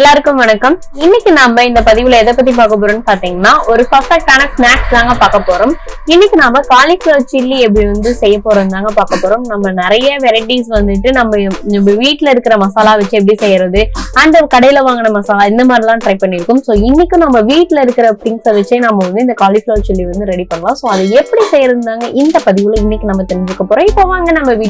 எல்லாருக்கும் வணக்கம். இன்னைக்கு நாம இந்த பதிவுல எதை பத்தி பார்க்க போறோம்னு பாத்தீங்கன்னா ஒரு பர்ஃபெக்டான ஸ்நாக்ஸ் தாங்க பார்க்க போறோம். இன்னைக்கு நாம காலிஃபிளவர் சில்லி எப்படி செய்ய போறோம் தாங்க பார்க்க போறோம். நம்ம நிறைய வெரைட்டிஸ் நம்ம வீட்டுல இருக்கிற மசாலா வச்சு எப்படி செய்யறது, அந்த கடையில வாங்கின மசாலா இந்த மாதிரி எல்லாம் ட்ரை பண்ணிருக்கோம். சோ இன்னைக்கு நம்ம வீட்டுல இருக்கிற திங்ஸை வச்சே நம்ம இந்த காலிஃபிளவர் சில்லி ரெடி பண்ணலாம். சோ அதை எப்படி செய்யறதுதாங்க இந்த பதிவுல இன்னைக்கு நம்ம தெரிஞ்சுக்க போறோம். இப்போ வாங்க நம்ம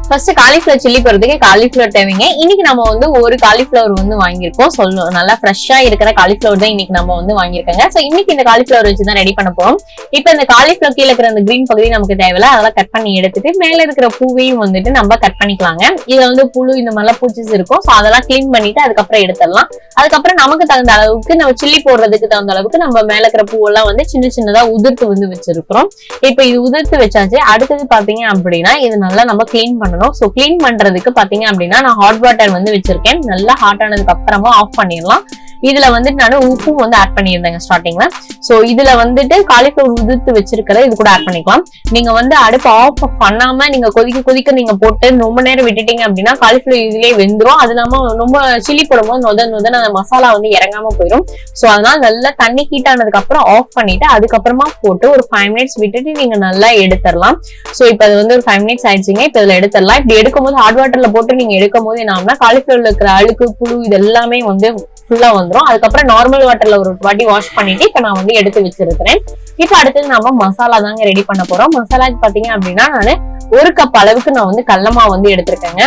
ஃபர்ஸ்ட் காலிஃபிளவர் சில்லி போறதுக்கு காலிஃபிளவர் தேவைங்க. இன்னைக்கு நம்ம ஒரு காலிஃபிளவர் வாங்கியிருக்கோம். நல்லா ஃப்ரெஷ்ஷா இருக்கிற காலிஃபிளவர் தான் இன்னைக்கு நம்ம வாங்கியிருக்காங்க. சோ இன்னைக்கு இந்த காலிஃபிளவர் வச்சுதான் ரெடி பண்ண போறோம். இப்ப இந்த காலிஃபிளவர் கீழே இருக்கிற அந்த கிரீன் பகுதி நமக்கு தேவையில்ல, அதெல்லாம் கட் பண்ணி எடுத்துட்டு மேல இருக்கிற பூவையும் நம்ம கட் பண்ணிக்கலாங்க. இதுல புழு இந்த மாதிரிலாம் பூச்சிஸ் இருக்கும். சோ அதெல்லாம் கிளீன் பண்ணிட்டு அதுக்கப்புறம் எடுத்துடலாம். அதுக்கப்புறம் நமக்கு தகுந்த அளவுக்கு நம்ம சில்லி போடுறதுக்கு தகுந்த அளவுக்கு நம்ம மேல இருக்கிற பூவெல்லாம் சின்ன சின்னதா உதிர்த்து வச்சிருக்கிறோம். இப்ப இது உதிர்த்து வச்சாச்சு. அடுத்தது பாத்தீங்க அப்படின்னா இது நல்லா நம்ம கிளீன் பண்ணணும். சோ கிளீன் பண்றதுக்கு பாத்தீங்க அப்படின்னா நான் ஹாட் வாட்டர் வச்சிருக்கேன். நல்லா ஹாட் ஆனதுக்கு அப்புறமா ஆஃப் பண்ணிடலாம். இதுல நான் உப்பும் ஆட் பண்ணியிருந்தேங்க ஸ்டார்டிங்ல. சோ இதுல காலிஃபிளவர் உதிர்த்து வச்சிருக்கிற இது கூட ஆட் பண்ணிக்கலாம். நீங்க அடுப்பு ஆஃப் பண்ணாம நீங்க கொதிக்க நீங்க போட்டு ரொம்ப நேரம் விட்டுட்டீங்க அப்படின்னா காலிஃபிளவர் இதுலயே வெந்துரும். அது இல்லாம ரொம்ப சில்லி போடும்போது நொதன் அந்த மசாலா இறங்காம போயிடும். சோ அதனால நல்லா தண்ணி ஹீட் ஆனதுக்கு அப்புறம் ஆஃப் பண்ணிட்டு அதுக்கப்புறமா போட்டு ஒரு 5 மினிட்ஸ் விட்டுட்டு நீங்க நல்லா எடுத்துடலாம். சோ இப்ப அது ஒரு 5 மினிட்ஸ் ஆயிடுச்சுங்க. இப்ப இதுல எடுத்துடலாம். இப்படி எடுக்கும் போது ஹாட் வாட்டர்ல போட்டு நீங்க எடுக்கும் போது என்ன காலிஃபிளவர்ல இருக்கிற அழுக்கு புழு இது எல்லாமே ஃபுல்லா வந்துரும். அதுக்கப்புறம் நார்மல் வாட்டர்ல ஒரு வாட்டி வாஷ் பண்ணிட்டு இப்ப நான் எடுத்து வச்சிருக்கிறேன். இப்ப அடுத்தது நாம மசாலா தாங்க ரெடி பண்ண போறோம். மசாலாக்கு பாத்தீங்க அப்படின்னா நான் 1 கப் அளவுக்கு நான் கடலை மாவு எடுத்திருக்கேங்க.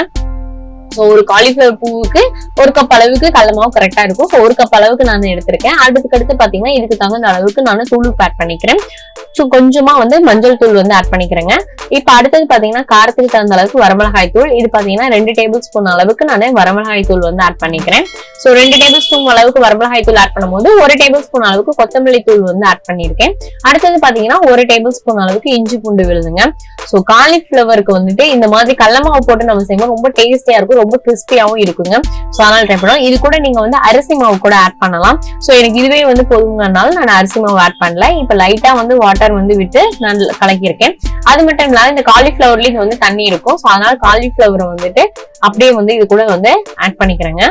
ஒரு காலிஃபிளவர் பூவுக்கு 1 கப் அளவுக்கு கடலை மாவு கரெக்டா இருக்கும். 1 கப் அளவுக்கு நான் எடுத்திருக்கேன். அடுத்து பாத்தீங்கன்னா இதுக்கு தகுந்த அளவுக்கு நான் தூள் ஆட் பண்ணிக்கிறேன். கொஞ்சமா மஞ்சள் தூள் ஆட் பண்ணிக்கிறேங்க. இப்ப அடுத்தது பாத்தீங்கன்னா காரத்துக்கு தகுந்த அளவுக்கு வரமிளகாய் தூள். இது பாத்தீங்கன்னா 2 டேபிள் ஸ்பூன் அளவுக்கு நான் வரமிளகாய் தூள் ஆட் பண்ணிக்கிறேன். சோ 2 டேபிள் ஸ்பூன் அளவுக்கு வரமிளகாய் தூள் ஆட் பண்ணும்போது 1 டேபிள் ஸ்பூன் அளவுக்கு கொத்தமல்லி தூள் ஆட் பண்ணிருக்கேன். அடுத்தது பாத்தீங்கன்னா 1 டேபிள் ஸ்பூன் அளவுக்கு இஞ்சி பூண்டு விழுதுங்க. சோ காலிஃபிளவருக்கு இந்த மாதிரி கடலை மாவு போட்டு நம்ம செய்வோம். ரொம்ப டேஸ்டியா இருக்கும், ரொம்ப கிறிஸ்பியாவும் இருக்குங்க. சோ அதனால ட்ரை பண்ணுவோம். இது கூட நீங்க அரிசி மாவு கூட ஆட் பண்ணலாம். சோ எனக்கு இதுவே போதுங்கனால நான் அரிசி மாவு ஆட் பண்ணல. இப்ப லைட்டா வாட்டர் விட்டு நான் கலக்கியிருக்கேன். அது மட்டும் இல்லாம இந்த காலிஃபிளவர்லயும் தண்ணி இருக்கும். சோ அதனால காலிஃபிளவரை அப்படியே இது கூட ஆட் பண்ணிக்கிறேங்க.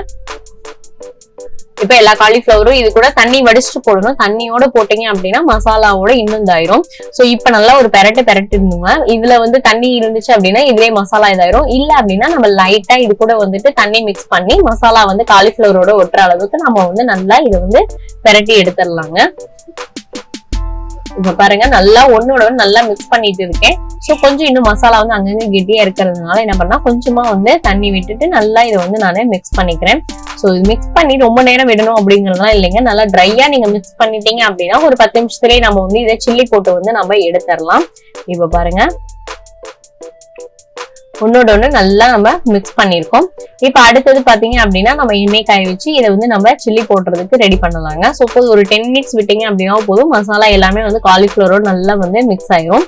இப்ப எல்லா காலிஃபிளவரும் இது கூட தண்ணி வடிச்சுட்டு போடணும். தண்ணியோட போட்டீங்க அப்படின்னா மசாலாவோட இன்னும் இதாயிரும். சோ இப்ப நல்லா ஒரு பெரட்டு இருந்துங்க. இதுல தண்ணி இருந்துச்சு அப்படின்னா இதுலயே மசாலா இதாயிரும். இல்ல அப்படின்னா நம்ம லைட்டா இது கூட தண்ணி மிக்ஸ் பண்ணி மசாலா காலிஃபிளவரோட ஒட்டுற அளவுக்கு நம்ம நல்லா இதை பெரட்டி எடுத்துடலாங்க. இப்ப பாருங்க நல்லா ஒன்னோட நல்லா மிக்ஸ் பண்ணிட்டு இருக்கேன். சோ கொஞ்சம் இன்னும் மசாலா அங்கங்க கெட்டியா இருக்கிறதுனால என்ன பண்ணா கொஞ்சமா தண்ணி விட்டுட்டு நல்லா இதை நானே மிக்ஸ் பண்ணிக்கிறேன். சோ இது மிக்ஸ் பண்ணி ரொம்ப நேரம் விடணும் அப்படிங்கறதுலாம் இல்லைங்க. நல்லா ட்ரையா நீங்க மிக்ஸ் பண்ணிட்டீங்க அப்படின்னா ஒரு 10 நிமிஷத்துலயே நம்ம இதை சில்லி போட்டு நம்ம எடுத்துடலாம். இப்ப பாருங்க ஒன்னோட ஒண்ணு நல்லா நம்ம மிக்ஸ் பண்ணிருக்கோம். இப்ப அடுத்தது பாத்தீங்க அப்படின்னா நம்ம எண்ணெய் காய வச்சு இதை நம்ம சில்லி போடுறதுக்கு ரெடி பண்ணலாங்க. சோ ஒரு 10 மினிட்ஸ் விட்டீங்க அப்படின்னா போதும். மசாலா எல்லாமே காலிஃபிளவரோட நல்லா மிக்ஸ் ஆயிரும்.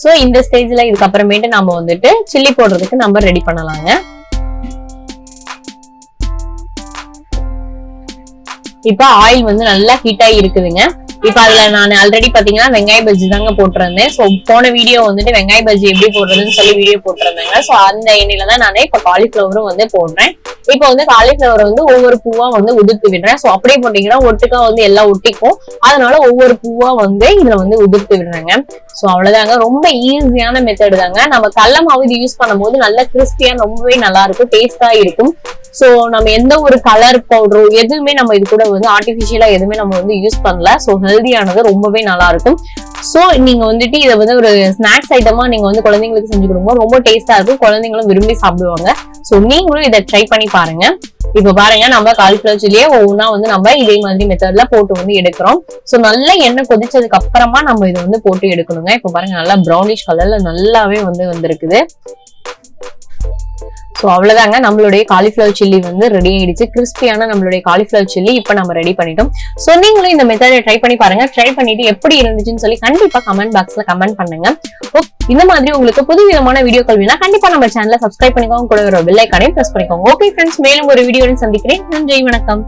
சோ இந்த ஸ்டேஜ்ல இதுக்கப்புறமேட்டு நம்ம சில்லி போடுறதுக்கு நம்ம ரெடி பண்ணலாங்க. இப்ப ஆயில் நல்லா ஹீட் ஆகி இருக்குதுங்க. இப்ப அதுல நான் ஆல்ரெடி பாத்தீங்கன்னா வெங்காய பஜ்ஜி தாங்க போட்டிருந்தேன். சோ போன வீடியோ வெங்காய பஜ்ஜி எப்படி போடுறதுன்னு சொல்லி வீடியோ போட்டிருந்தேங்க. சோ அந்த எண்ணெயில தான் நானே இப்ப காலிஃபிளவரும் போடுறேன். இப்ப காலிஃபிளவர் ஒவ்வொரு பூவா உதிர்த்து விடுறேன். சோ அப்படியே போட்டீங்கன்னா ஒட்டுக்கா எல்லாம் ஒட்டிக்கும். அதனால ஒவ்வொரு பூவா இதுல உதிர்த்து விடுறேங்க. சோ அவ்வளவுதாங்க. ரொம்ப ஈஸியான மெத்தட் தாங்க. நம்ம கடலை மாவு இது யூஸ் பண்ணும் போது நல்லா கிறிஸ்பியா ரொம்பவே நல்லா இருக்கும், டேஸ்டா இருக்கும். சோ நம்ம எந்த ஒரு கலர் பவுடரோ எதுவுமே நம்ம இது கூட ஆர்டிபிஷியலா எதுவுமே நம்ம யூஸ் பண்ணல. சோ ஹெல்தியானது, ரொம்பவே நல்லா இருக்கும். சோ நீங்க இதை ஒரு ஸ்நாக்ஸ் ஐட்டமா நீங்க குழந்தைங்களுக்கு செஞ்சு கொடுங்க. ரொம்ப டேஸ்டா இருக்கும், குழந்தைங்களும் விரும்பி சாப்பிடுவாங்க. சோ நீங்களும் இதை ட்ரை பண்ணி பாருங்க. இப்ப பாருங்க நம்ம காலிஃபிளவர் சில்லியே ஒவ்வொன்னா நம்ம இதே மாதிரி மெத்தட்ல போட்டு எடுக்கிறோம். சோ நல்லா எண்ணெய் கொதிச்சதுக்கு அப்புறமா நம்ம இதை போட்டு எடுக்கணுங்க. இப்ப பாருங்க நல்லா ப்ரௌனிஷ் கலர்ல நல்லாவே வந்திருக்குது. சோ அவ்வளவுதாங்க, நம்மளுடைய காலிஃபிளவர் சில்லி ரெடி ஆயிடுச்சு. கிறிஸ்பியான நம்மளுடைய காலிஃபிளவர் சில்லி இப்ப நம்ம ரெடி பண்ணிட்டோம். சோ நீங்களும் இந்த மெத்தடை ட்ரை பண்ணி பாருங்க. ட்ரை பண்ணிட்டு எப்படி இருந்துச்சுன்னு சொல்லி கண்டிப்பா கமெண்ட் பாக்ஸ்ல கமெண்ட் பண்ணுங்க. இந்த மாதிரி உங்களுக்கு புது விதமான வீடியோக்கள் வேணா கண்டிப்பா நம்ம சேனலை சப்ஸ்கிரைப் பண்ணிக்கோங்க. கூட ஒரு பெல் ஐகானையும் பிரஸ் பண்ணிக்கோங்க. ஓகே ஃப்ரெண்ட்ஸ், மேலும் ஒரு வீடியோவில் சந்திக்கிறேன். நன்றி, வணக்கம்.